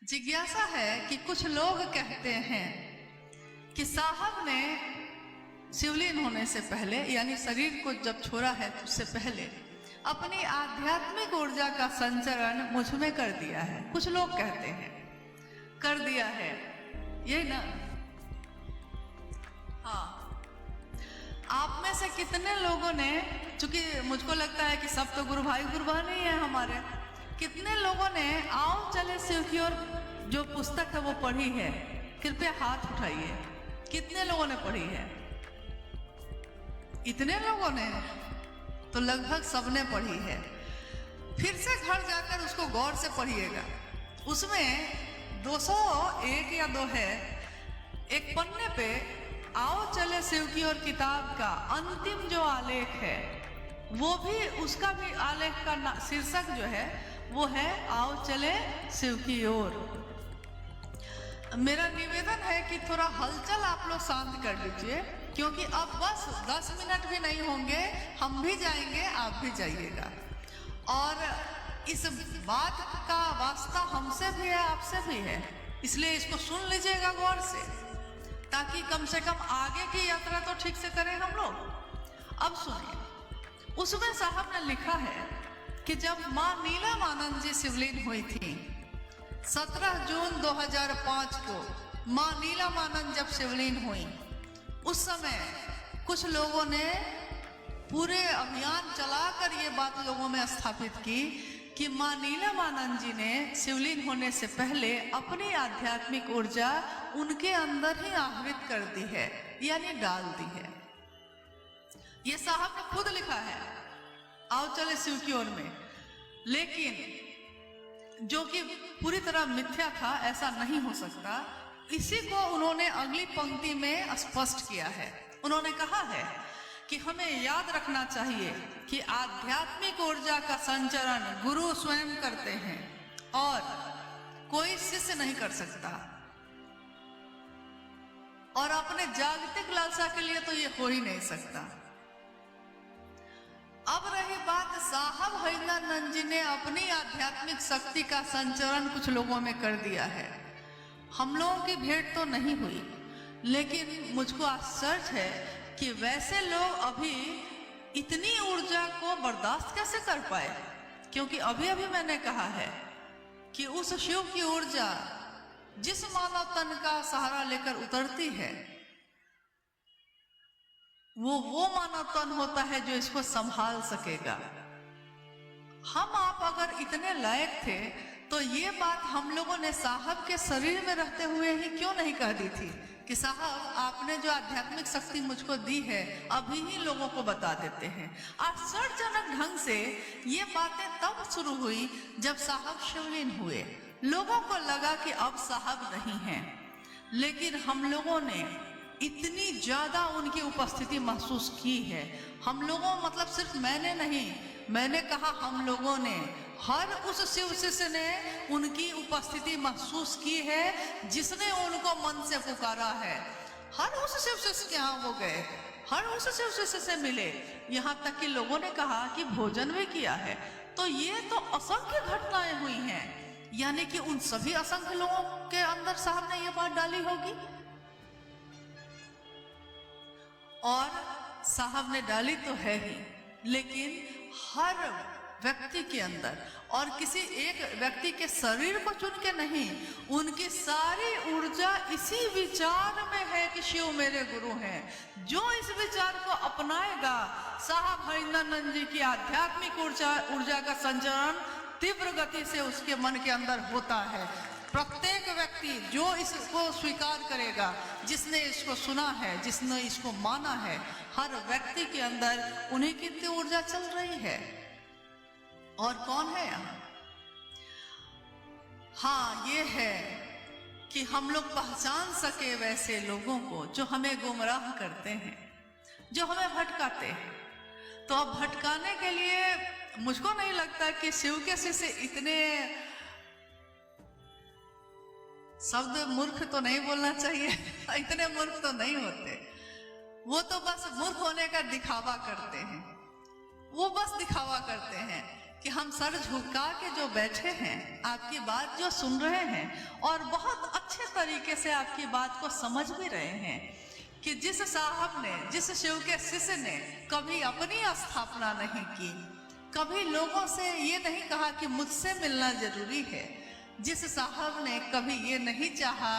जिज्ञासा है कि कुछ लोग कहते हैं कि साहब ने शिवलीन होने से पहले यानी शरीर को जब छोड़ा है उससे पहले अपनी आध्यात्मिक ऊर्जा का संचरण मुझ में कर दिया है। कुछ लोग कहते हैं कर दिया है, यही ना? हाँ, आप में से कितने लोगों ने, चूंकि मुझको लगता है कि सब तो गुरु भाई गुरु बहन ही है हमारे, कितने लोगों ने आओ चले शिव की ओर जो पुस्तक है वो पढ़ी है? कृपया हाथ उठाइए, कितने लोगों ने पढ़ी है? इतने लोगों ने, तो लगभग सबने पढ़ी है। फिर से घर जाकर उसको गौर से पढ़िएगा। उसमें 201 या 2 है, एक पन्ने पे आओ चले शिव की ओर किताब का अंतिम जो आलेख है वो भी, उसका भी आलेख का शीर्षक जो है वो है आओ चले शिव की ओर। मेरा निवेदन है कि थोड़ा हलचल आप लोग शांत कर लीजिए, क्योंकि अब बस 10 मिनट भी नहीं होंगे, हम भी जाएंगे, आप भी जाइएगा। और इस बात का वास्ता हमसे भी है, आपसे भी है, इसलिए इसको सुन लीजिएगा गौर से, ताकि कम से कम आगे की यात्रा तो ठीक से करें हम लोग। अब सुनिए, उसमें साहब ने लिखा है कि जब माँ नीलमानंद जी शिवलीन हुई थी 17 जून 2005 को, माँ नीलमानंद जब शिवलीन हुई उस समय कुछ लोगों ने पूरे अभियान चलाकर ये बात लोगों में स्थापित की कि माँ नीलमानंद जी ने शिवलीन होने से पहले अपनी आध्यात्मिक ऊर्जा उनके अंदर ही आहरित कर दी है, यानी डाल दी है। ये साहब ने खुद लिखा है आओ चले शिव की ओर में, लेकिन जो कि पूरी तरह मिथ्या था, ऐसा नहीं हो सकता। इसी को उन्होंने अगली पंक्ति में स्पष्ट किया है। उन्होंने कहा है कि हमें याद रखना चाहिए कि आध्यात्मिक ऊर्जा का संचरण गुरु स्वयं करते हैं और कोई शिष्य नहीं कर सकता, और अपने जागतिक लालसा के लिए तो ये हो ही नहीं सकता। अब रही बात, साहब हरिनानंद जी ने अपनी आध्यात्मिक शक्ति का संचरण कुछ लोगों में कर दिया है। हम लोगों की भेंट तो नहीं हुई, लेकिन मुझको आश्चर्य है कि वैसे लोग अभी इतनी ऊर्जा को बर्दाश्त कैसे कर पाए, क्योंकि अभी अभी मैंने कहा है कि उस शिव की ऊर्जा जिस मानव तन का सहारा लेकर उतरती है वो मानव तन होता है जो इसको संभाल सकेगा। हम आप अगर इतने लायक थे तो ये बात हम लोगों ने साहब के शरीर में रहते हुए ही क्यों नहीं कह दी थी कि साहब आपने जो आध्यात्मिक शक्ति मुझको दी है अभी ही लोगों को बता देते हैं। आश्चर्यजनक ढंग से ये बातें तब शुरू हुई जब साहब शिवलीन हुए। लोगों को लगा कि अब साहब नहीं हैं, लेकिन हम लोगों ने इतनी ज्यादा उनकी उपस्थिति महसूस की है। हम लोगों मतलब सिर्फ मैंने नहीं, मैंने कहा हम लोगों ने, हर उस शिव शिष्य ने उनकी उपस्थिति महसूस की है जिसने उनको मन से पुकारा है। हर उस शिव शिष्य के यहाँ वो गए, हर उस शिव शिष्य से मिले, यहाँ तक कि लोगों ने कहा कि भोजन भी किया है। तो ये तो असंख्य घटनाएं हुई हैं, यानी कि उन सभी असंख्य लोगों के अंदर साहब ने ये बात डाली होगी, और साहब ने डाली तो है ही, लेकिन हर व्यक्ति के अंदर, और किसी एक व्यक्ति के शरीर को चुन के नहीं, उनकी सारी ऊर्जा इसी विचार में है कि शिव मेरे गुरु हैं। जो इस विचार को अपनाएगा, साहब हरिनानंद जी की आध्यात्मिक ऊर्जा का संचरण तीव्र गति से उसके मन के अंदर होता है। प्रत्येक व्यक्ति जो इसको स्वीकार करेगा, जिसने इसको सुना है, जिसने इसको माना है, हर व्यक्ति के अंदर उन्हीं की ऊर्जा चल रही है। और कौन है यहाँ? हाँ, ये है कि हम लोग पहचान सके वैसे लोगों को जो हमें गुमराह करते हैं, जो हमें भटकाते हैं। तो अब भटकाने के लिए मुझको नहीं लगता कि शिव के शिष्य इतने, शब्द मूर्ख तो नहीं बोलना चाहिए इतने मूर्ख तो नहीं होते। वो तो बस मूर्ख होने का दिखावा करते हैं, वो बस दिखावा करते हैं कि हम सर झुका के जो बैठे हैं, आपकी बात जो सुन रहे हैं और बहुत अच्छे तरीके से आपकी बात को समझ भी रहे हैं कि जिस साहब ने, जिस शिव के शिष्य ने कभी अपनी स्थापना नहीं की, कभी लोगों से ये नहीं कहा कि मुझसे मिलना जरूरी है, जिस साहब ने कभी ये नहीं चाहा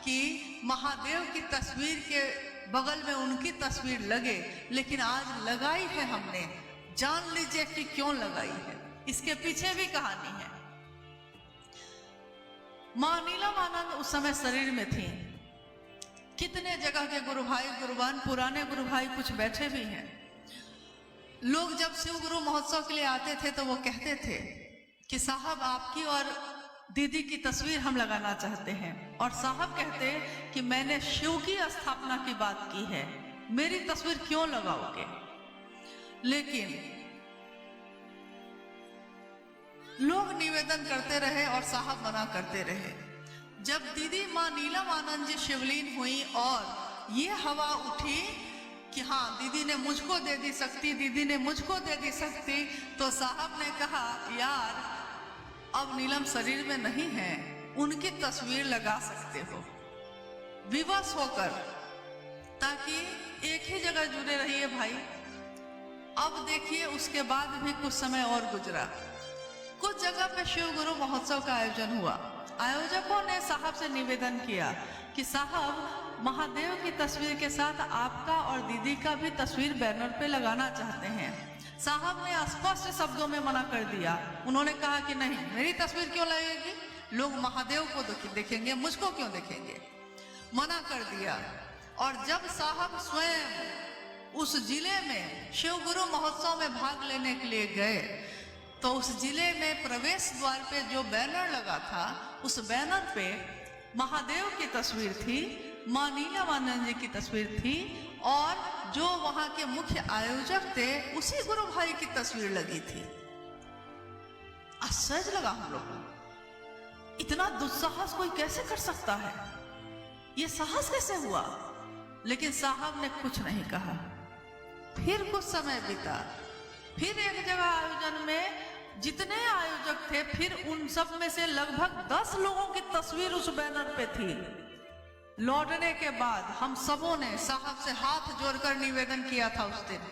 कि महादेव की तस्वीर के बगल में उनकी तस्वीर लगे, लेकिन आज लगाई है हमने। जान लीजिए कि क्यों लगाई है, इसके पीछे भी कहानी है। मां नीलमानंद उस समय शरीर में थी। कितने जगह के गुरु भाई, गुरुबान, पुराने गुरु भाई कुछ बैठे भी हैं। लोग जब शिव गुरु महोत्सव के लिए आते थे तो वो कहते थे कि साहब आपकी और दीदी की तस्वीर हम लगाना चाहते हैं, और साहब कहते कि मैंने शिव की स्थापना की बात की है, मेरी तस्वीर क्यों लगाओगे। लेकिन लोग निवेदन करते रहे और साहब मना करते रहे। जब दीदी मां नीलमानंद जी शिवलीन हुई और ये हवा उठी कि हाँ दीदी ने मुझको दे दी शक्ति, दीदी ने मुझको दे दी शक्ति, तो साहब ने कहा यार अब नीलम शरीर में नहीं है, उनकी तस्वीर लगा सकते हो विवश होकर, ताकि एक ही जगह जुड़े रहिए भाई। अब देखिए उसके बाद भी कुछ समय और गुजरा। कुछ जगह पे शिव गुरु महोत्सव का आयोजन हुआ। आयोजकों ने साहब से निवेदन किया कि साहब महादेव की तस्वीर के साथ आपका और दीदी का भी तस्वीर बैनर पे लगाना चाहते हैं। साहब ने स्पष्ट शब्दों में मना कर दिया। उन्होंने कहा कि नहीं, मेरी तस्वीर क्यों लगेगी, लोग महादेव को देखेंगे, मुझको क्यों देखेंगे, मना कर दिया। और जब साहब स्वयं उस जिले में शिव गुरु महोत्सव में भाग लेने के लिए गए तो उस जिले में प्रवेश द्वार पे जो बैनर लगा था, उस बैनर पे महादेव की तस्वीर थी, मां नीलमानंद जी की तस्वीर थी, और जो वहां के मुख्य आयोजक थे उसी गुरु भाई की तस्वीर लगी थी। आश्चर्य लगा हम लोग को, इतना दुस्साहस कोई कैसे कर सकता है, ये साहस कैसे हुआ। लेकिन साहब ने कुछ नहीं कहा। फिर कुछ समय बीता, फिर एक जगह आयोजन में जितने आयोजक थे, फिर उन सब में से लगभग 10 लोगों की तस्वीर उस बैनर पे थी। लौटने के बाद हम सबों ने साहब से हाथ जोड़कर निवेदन किया था उस दिन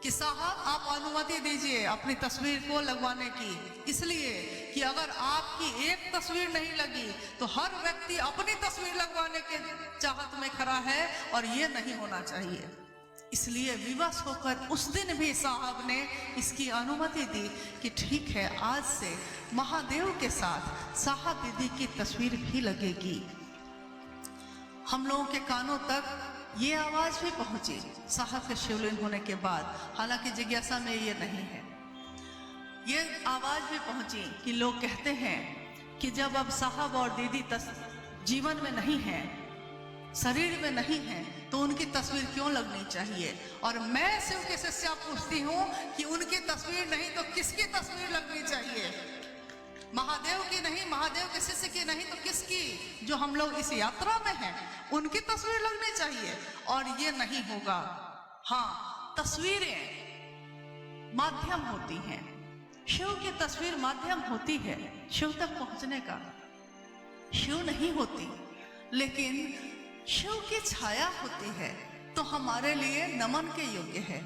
कि साहब आप अनुमति दीजिए अपनी तस्वीर को लगवाने की, इसलिए कि अगर आपकी एक तस्वीर नहीं लगी तो हर व्यक्ति अपनी तस्वीर लगवाने के चाहत में खड़ा है, और ये नहीं होना चाहिए। इसलिए विवश होकर उस दिन भी साहब ने इसकी अनुमति दी कि ठीक है, आज से महादेव के साथ साहब दीदी की तस्वीर भी लगेगी। हम लोगों के कानों तक ये आवाज भी पहुंची साहब के शिवलिंग होने के बाद। हालांकि जिज्ञासा में ये नहीं है, ये आवाज भी पहुंची कि लोग कहते हैं कि जब अब साहब और दीदी जीवन में नहीं है, शरीर में नहीं है, तो उनकी तस्वीर क्यों लगनी चाहिए। और मैं शिव के शिष्या पूछती हूँ कि उनकी तस्वीर नहीं तो किसकी तस्वीर लगनी चाहिए। महादेव की नहीं, महादेव के शिष्य की नहीं तो किसकी, जो हम लोग इस यात्रा में हैं उनकी तस्वीर लगनी चाहिए। और ये नहीं होगा। हाँ, तस्वीरें माध्यम होती हैं, शिव की तस्वीर माध्यम होती है शिव तक पहुंचने का, शिव नहीं होती। लेकिन शिव की छाया होती है तो हमारे लिए नमन के योग्य है।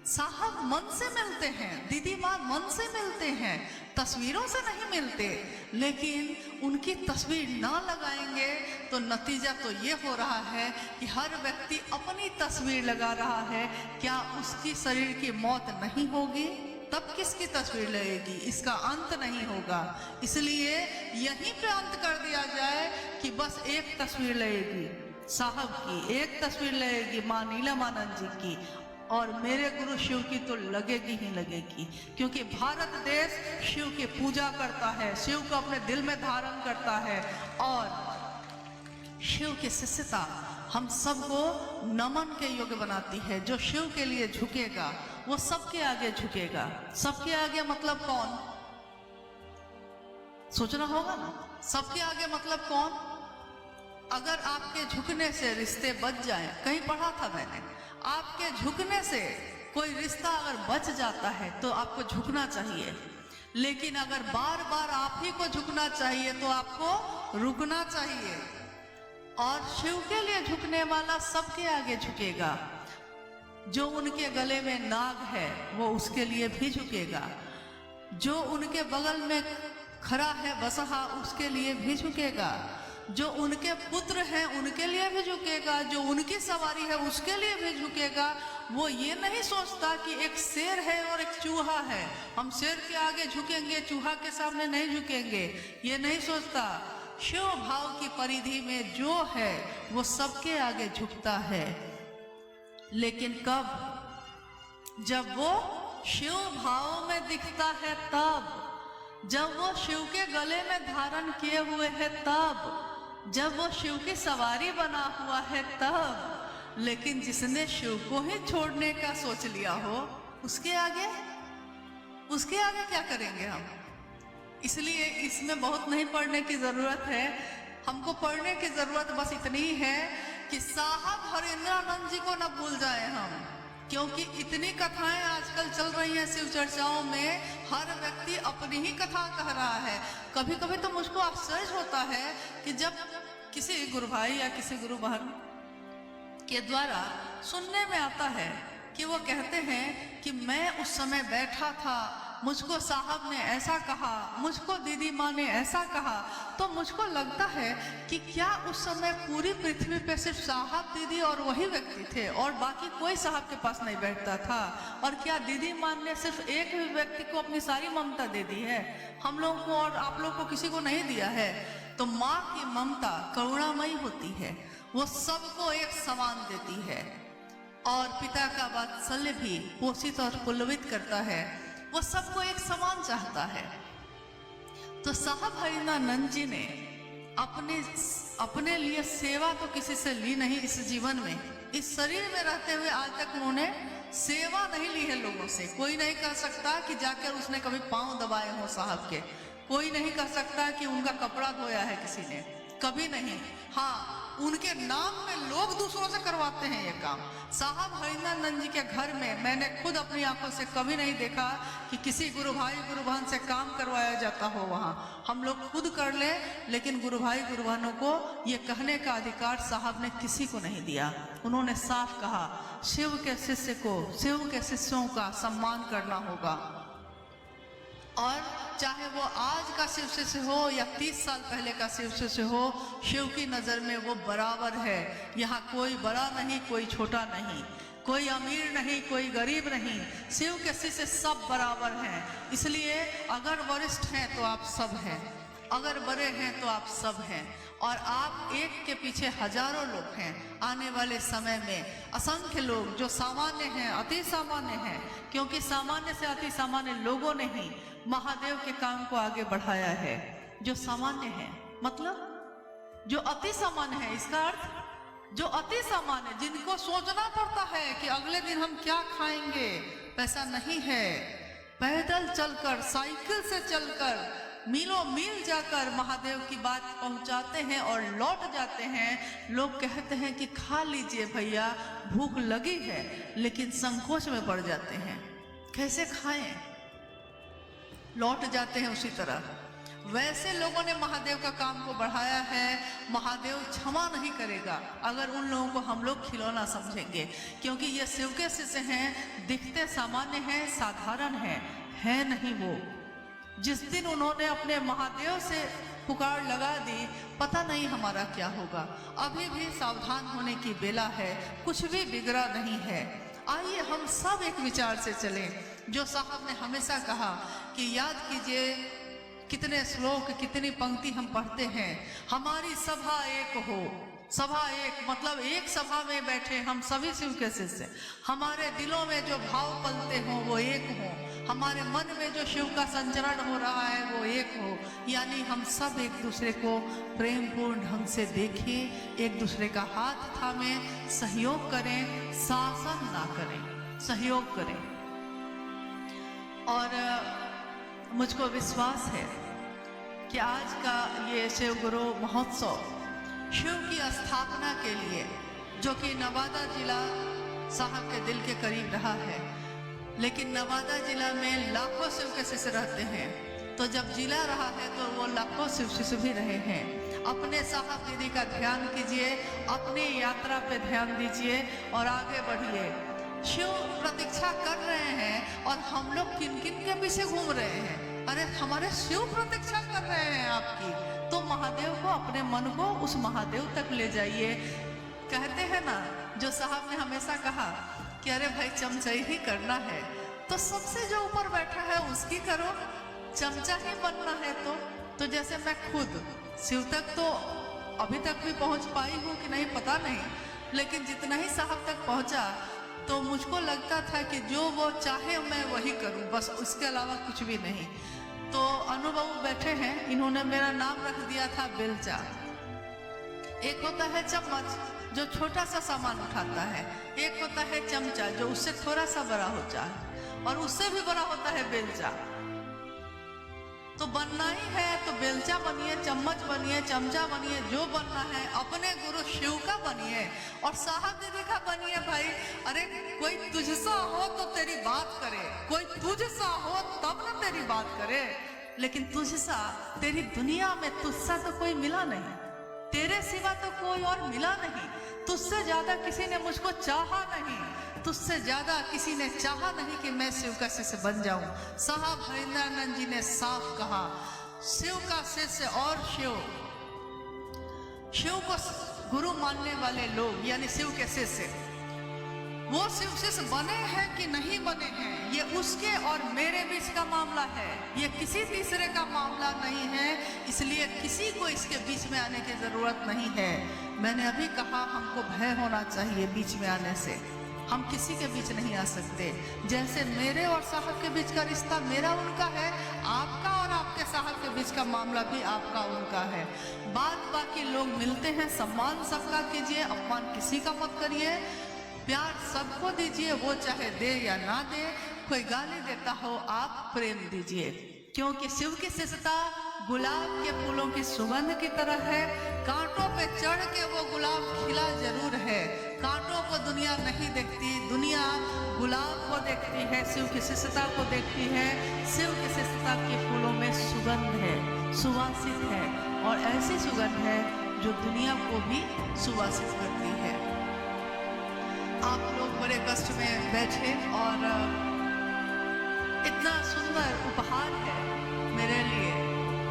साहब मन से मिलते हैं, दीदी माँ मन से मिलते हैं, तस्वीरों से नहीं मिलते। लेकिन उनकी तस्वीर ना लगाएंगे तो नतीजा तो ये हो रहा है कि हर व्यक्ति अपनी तस्वीर लगा रहा है। क्या उसकी शरीर की मौत नहीं होगी? तब किसकी तस्वीर लगेगी? इसका अंत नहीं होगा। इसलिए यहीं पे अंत कर दिया जाए कि बस एक तस्वीर लगेगी साहब की, एक तस्वीर लगेगी मां नीलमानंद जी की, और मेरे गुरु शिव की तो लगेगी ही लगेगी। क्योंकि भारत देश शिव की पूजा करता है, शिव को अपने दिल में धारण करता है, और शिव की शिष्यता हम सबको नमन के योग्य बनाती है। जो शिव के लिए झुकेगा वो सबके आगे झुकेगा। सबके आगे मतलब कौन? सोचना होगा ना, सबके आगे मतलब कौन? अगर आपके झुकने से रिश्ते बच जाएं, कहीं पढ़ा था मैंने, आपके झुकने से कोई रिश्ता अगर बच जाता है तो आपको झुकना चाहिए। लेकिन अगर बार बार आप ही को झुकना चाहिए तो आपको रुकना चाहिए। और शिव के लिए झुकने वाला सबके आगे झुकेगा। जो उनके गले में नाग है वो उसके लिए भी झुकेगा। जो उनके बगल में खड़ा है बसहा उसके लिए भी झुकेगा। जो उनके पुत्र हैं उनके लिए भी झुकेगा। जो उनकी सवारी है उसके लिए भी झुकेगा। वो ये नहीं सोचता कि एक शेर है और एक चूहा है, हम शेर के आगे झुकेंगे, चूहा के सामने नहीं झुकेंगे, ये नहीं सोचता। शिव भाव की परिधि में जो है वो सबके आगे झुकता है। लेकिन कब? जब वो शिव भाव में दिखता है तब, जब वो शिव के गले में धारण किए हुए है तब, जब वो शिव की सवारी बना हुआ है तब। लेकिन जिसने शिव को ही छोड़ने का सोच लिया हो उसके आगे क्या करेंगे हम? इसलिए इसमें बहुत नहीं पढ़ने की जरूरत है। हमको पढ़ने की जरूरत बस इतनी ही है कि साहब हरेंद्रानंद जी को न भूल जाए हम, क्योंकि इतनी कथाएं आजकल चल रही हैं शिव चर्चाओं में, हर व्यक्ति अपनी ही कथा कह रहा है। कभी कभी तो मुझको आश्चर्य होता है कि जब किसी गुरु भाई या किसी गुरु बहन के द्वारा सुनने में आता है कि वो कहते हैं कि मैं उस समय बैठा था, मुझको साहब ने ऐसा कहा, मुझको दीदी माँ ने ऐसा कहा, तो मुझको लगता है कि क्या उस समय पूरी पृथ्वी पे सिर्फ साहब दीदी और वही व्यक्ति थे और बाकी कोई साहब के पास नहीं बैठता था? और क्या दीदी माँ ने सिर्फ एक ही व्यक्ति को अपनी सारी ममता दे दी है, हम लोग को और आप लोग को किसी को नहीं दिया है? तो माँ की ममता करुणामयी होती है, वो सबको एक समान देती है। और पिता का वात्सल्य भी पोषित और पुलवित करता है, वो सबको एक समान चाहता है। तो साहब हरिंद्रानंद जी ने अपने लिए सेवा तो किसी से ली नहीं इस जीवन में। इस शरीर में रहते हुए आज तक उन्होंने सेवा नहीं ली है लोगों से। कोई नहीं कह सकता कि जाकर उसने कभी पांव दबाए हो साहब के, कोई नहीं कह सकता कि उनका कपड़ा धोया है किसी ने, कभी नहीं। हाँ, उनके नाम में लोग दूसरों से करवाते हैं ये काम। साहब हरिंद्रानंद जी के घर में मैंने खुद अपनी आंखों से कभी नहीं देखा कि किसी गुरु भाई गुरु बहन से काम करवाया जाता हो। वहाँ हम लोग खुद कर ले, लेकिन गुरु भाई गुरु बहनों को ये कहने का अधिकार साहब ने किसी को नहीं दिया। उन्होंने साफ कहा शिव के शिष्य को, शिव के शिष्यों का सम्मान करना होगा। और चाहे वो आज का शिव शिष्य हो या 30 साल पहले का शिव शिष्य हो, शिव की नज़र में वो बराबर है। यहाँ कोई बड़ा नहीं, कोई छोटा नहीं, कोई अमीर नहीं, कोई गरीब नहीं। शिव के शिष्य सब बराबर हैं। इसलिए अगर वरिष्ठ हैं तो आप सब हैं, अगर बड़े हैं तो आप सब हैं, और आप एक के पीछे हजारों लोग हैं। आने वाले समय में असंख्य लोग जो सामान्य हैं, अति सामान्य हैं, क्योंकि सामान्य से अति सामान्य लोगों ने ही महादेव के काम को आगे बढ़ाया है। जो सामान्य है मतलब जो अति सामान्य है, इसका अर्थ जो अति सामान्य, जिनको सोचना पड़ता है कि अगले दिन हम क्या खाएंगे, पैसा नहीं है, पैदल चलकर, साइकिल से चलकर, मीलों मील जाकर महादेव की बात पहुंचाते हैं और लौट जाते हैं। लोग कहते हैं कि खा लीजिए भैया, भूख लगी है, लेकिन संकोच में पड़ जाते हैं, कैसे खाएं, लौट जाते हैं उसी तरह। वैसे लोगों ने महादेव का काम को बढ़ाया है। महादेव क्षमा नहीं करेगा अगर उन लोगों को हम लोग खिलौना समझेंगे, क्योंकि ये शिव के शिष्य हैं, दिखते सामान्य हैं, साधारण हैं, है नहीं वो। जिस दिन उन्होंने अपने महादेव से पुकार लगा दी, पता नहीं हमारा क्या होगा। अभी भी सावधान होने की बेला है, कुछ भी बिगड़ा नहीं है। आइए हम सब एक विचार से चलें, जो साहब ने हमेशा कहा कि याद कीजिए कितने श्लोक, कितनी पंक्ति हम पढ़ते हैं, हमारी सभा एक हो। सभा एक मतलब एक सभा में बैठे हम सभी शिव के शिष्य, हमारे दिलों में जो भाव पलते हों वो एक हो, हमारे मन में जो शिव का संचरण हो रहा है वो एक हो। यानी हम सब एक दूसरे को प्रेम पूर्ण ढंग से देखें, एक दूसरे का हाथ थामें, सहयोग करें, शासन ना करें, सहयोग करें। और मुझको विश्वास है कि आज का ये शिव गुरु महोत्सव शिव की स्थापना के लिए, जो कि नवादा जिला साहब के दिल के करीब रहा है, लेकिन नवादा जिला में लाखों शिव के शिष्य रहते हैं। तो जब जिला रहा है तो वो लाखों शिव शिष्य भी रहे हैं। अपने साहब दीदी का ध्यान कीजिए, अपनी यात्रा पे ध्यान दीजिए और आगे बढ़िए। शिव प्रतीक्षा कर रहे हैं और हम लोग किन किन के पीछे घूम रहे हैं। अरे हमारे शिव प्रतीक्षा कर रहे हैं आपकी, तो महादेव को, अपने मन को उस महादेव तक ले जाइए। कहते हैं ना, जो साहब ने हमेशा कहा कि अरे भाई चमचाई ही करना है तो सबसे जो ऊपर बैठा है उसकी करो, चमचा ही बनना है तो जैसे मैं खुद शिव तक तो अभी तक भी पहुंच पाई हूँ कि नहीं पता नहीं, लेकिन जितना ही साहब तक पहुंचा तो मुझको लगता था कि जो वो चाहे मैं वही करूं, बस उसके अलावा कुछ भी नहीं। तो अनुभव बैठे हैं, इन्होंने मेरा नाम रख दिया था बेलचा। एक होता है चम्मच जो छोटा सा सामान उठाता है, एक होता है चमचा जो उससे थोड़ा सा बड़ा होता है, और उससे भी बड़ा होता है बेलचा। तो बनना ही है तो बेलचा बनिए, चम्मच बनिए, चमचा बनिए, जो बनना है अपने गुरु शिव का बनिए और साहब दीदी का बनिए भाई। अरे कोई तुझसा हो तो तेरी बात करे, कोई तुझसा हो तब ना तेरी बात करे, लेकिन तुझसा तेरी दुनिया में तुझसा तो कोई मिला नहीं, तेरे सिवा तो कोई और मिला नहीं, तुझसे ज्यादा किसी ने मुझको चाहा नहीं, तुझसे ज्यादा किसी ने चाहा नहीं कि मैं शिव का शिष्य बन जाऊं। साहब हरिंद्रानंद जी ने साफ कहा, शिव का शिष्य और शिव को गुरु मानने वाले लोग यानी शिव के शिष्य, वो शिव शिष्य बने हैं कि नहीं बने हैं ये उसके और मेरे बीच का मामला है, ये किसी तीसरे का मामला नहीं है। इसलिए किसी को इसके बीच में आने की जरूरत नहीं है। मैंने अभी कहा हमको भय होना चाहिए बीच में आने से, हम किसी के बीच नहीं आ सकते। जैसे मेरे और साहब के बीच का रिश्ता मेरा उनका है, आपका और आपके साहब के बीच का मामला भी आपका उनका है। बाकी लोग मिलते हैं, सम्मान सबका कीजिए, अपमान किसी का मत करिए, प्यार सबको दीजिए, वो चाहे दे या ना दे। कोई गाली देता हो आप प्रेम दीजिए, क्योंकि शिव की शिष्यता गुलाब के फूलों की सुगंध की तरह है। कांटों पे चढ़ के वो गुलाब खिला जरूर है, कांटों को दुनिया नहीं देखती, दुनिया गुलाब को देखती है, शिव की शिष्यता को देखती है। शिव की शिष्यता के फूलों में सुगंध है, सुवासित है, और ऐसी सुगंध है जो दुनिया को भी सुवासित करती है। आप लोग बड़े कष्ट में बैठे और इतना सुंदर उपहार है मेरे लिए,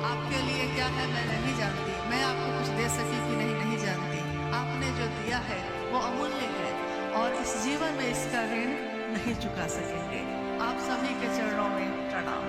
आपके लिए क्या है मैं नहीं जानती, मैं आपको कुछ दे सकी कि नहीं जानती। आपने जो दिया है वो अमूल्य है और इस जीवन में इसका ऋण नहीं चुका सकेंगे। आप सभी के चरणों में प्रणाम।